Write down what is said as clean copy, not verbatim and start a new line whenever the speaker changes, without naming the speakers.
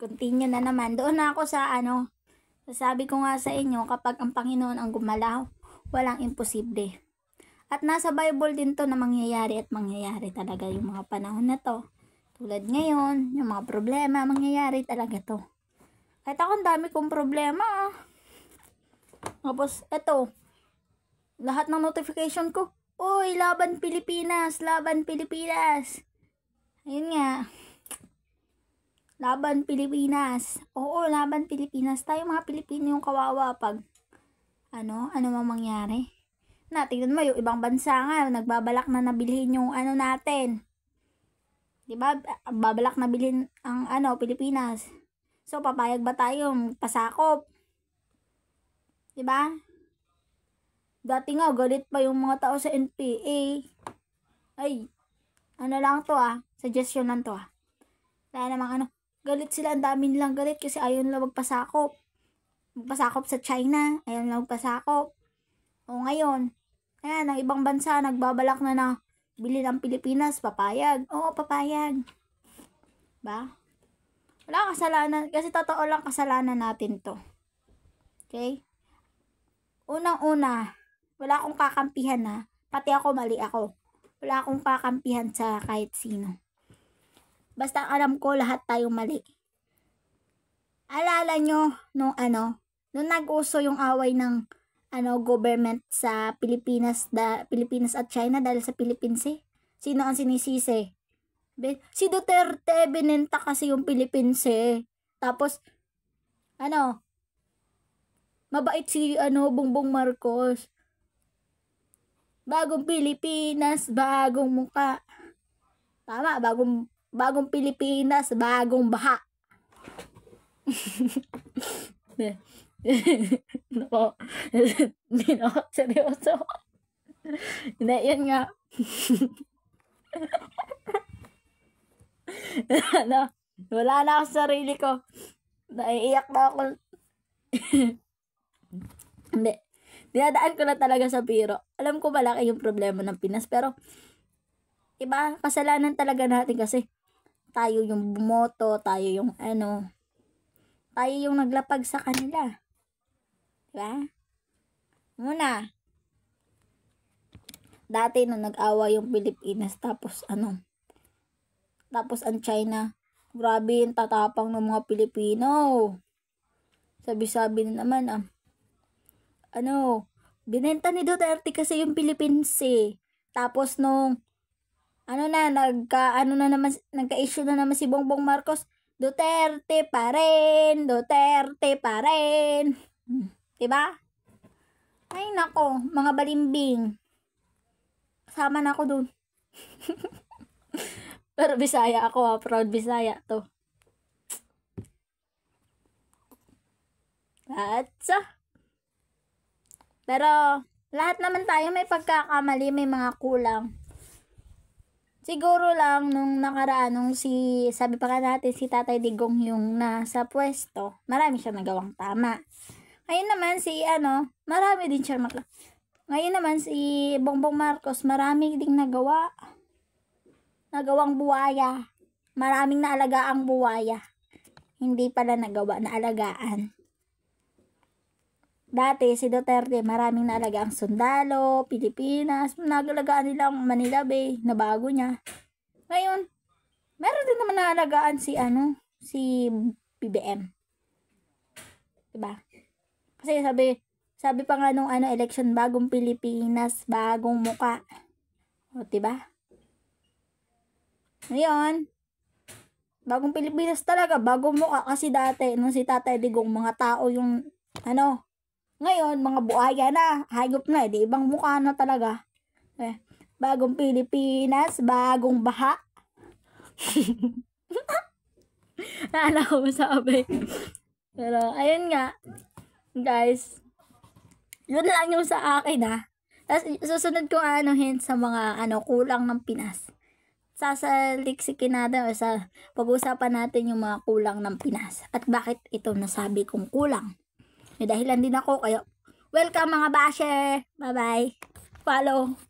continue na naman. Doon na ako sa ano, sabi ko nga sa inyo, kapag ang Panginoon ang gumalaw, walang imposible. At nasa Bible din to na mangyayari at mangyayari talaga yung mga panahon na to. Tulad ngayon, yung mga problema, mangyayari talaga to. Kahit ako, ang dami kong problema. Tapos, eto, lahat ng notification ko, uy, laban Pilipinas, laban Pilipinas. Ayun nga. Laban Pilipinas. Oo, laban Pilipinas. Tayo mga Pilipino yung kawawa pag ano mangyari. Na, tignan mo yung ibang bansa nga, nagbabalak na nabilhin yung ano natin. Diba? Babalak na bilhin ang Pilipinas. So, papayag ba tayong pasakop? Diba? Dati nga, galit pa yung mga tao sa NPA. Ay, ano lang to suggestion lang to Kaya namang galit sila, ang dami nilang galit kasi ayaw nila magpasakop. Magpasakop sa China, ayaw nila magpasakop. O ngayon, ayan, ang ibang bansa nagbabalak na bilhin ang Pilipinas, papayag. Oo, papayag. Ba? Wala kasalanan, kasi totoo lang kasalanan natin to. Okay? Unang-una, wala akong kakampihan pati ako mali ako. Wala akong kakampihan sa kahit sino. Basta alam ko lahat tayo mali. Alala nyo nung nag-uso yung away ng government sa Pilipinas at China dahil sa Philippines Sino ang sinisisi? Si Duterte, binenta kasi yung Philippines Tapos, mabait si Bongbong Marcos. Bagong Pilipinas, bagong muka. Tama, bagong Pilipinas, bagong baha. Nako, hindi na ako seryoso. Hindi, yan nga. Wala na ako sa sarili ko. Naiiyak na ako. Hindi. Dinadaan ko na talaga sa biro. Alam ko malaki yung problema ng Pinas, pero iba, kasalanan talaga natin kasi tayo yung bumoto, tayo yung tayo yung naglapag sa kanila. Diba? Muna, dati nung nag-awa yung Pilipinas, tapos tapos ang China, grabe yung tatapang ng mga Pilipino. Sabi-sabi na naman binenta ni Duterte kasi yung Philippines Tapos nung nagka-issue na naman si Bongbong Marcos, Duterte pa rin. Diba? Ay nako, mga balimbing. Kasama na ako dun. Pero Bisaya ako proud Bisaya to. Pero lahat naman tayo may pagkakamali, may mga kulang. Siguro lang nung nakaraan, sabi pa nga natin si Tatay Digong yung nasa pwesto, marami siya nagawang tama. Ngayon naman marami din siya Ngayon naman si Bongbong Marcos, marami ding nagawang buwaya. Maraming naalagaan buwaya. Hindi pala nagawa, naalagaan. Dati si Duterte, maraming naalagaan sundalo, Pilipinas, nagalagaan nilang Manila Bay, na bago niya. Ngayon, meron din naman naalagaan si BBM. Diba? Kasi sabi pa nga nung election, bagong Pilipinas, bagong muka. O, diba? Ngayon, bagong Pilipinas talaga, bagong muka. Kasi dati, nung si Tatay Digong, mga tao yung, ngayon, mga buhaya na, hayop na, di ibang mukha na talaga. Bagong Pilipinas, bagong baha. Ano ko masabi? Pero, ayun nga, guys, yun lang yung sa akin Tapos, susunod ko hint sa mga kulang ng Pinas. Sasaliksikin natin o pag-usapan natin yung mga kulang ng Pinas. At bakit ito nasabi kong kulang. May dahilan din ako, kaya welcome mga basher. Bye-bye. Follow.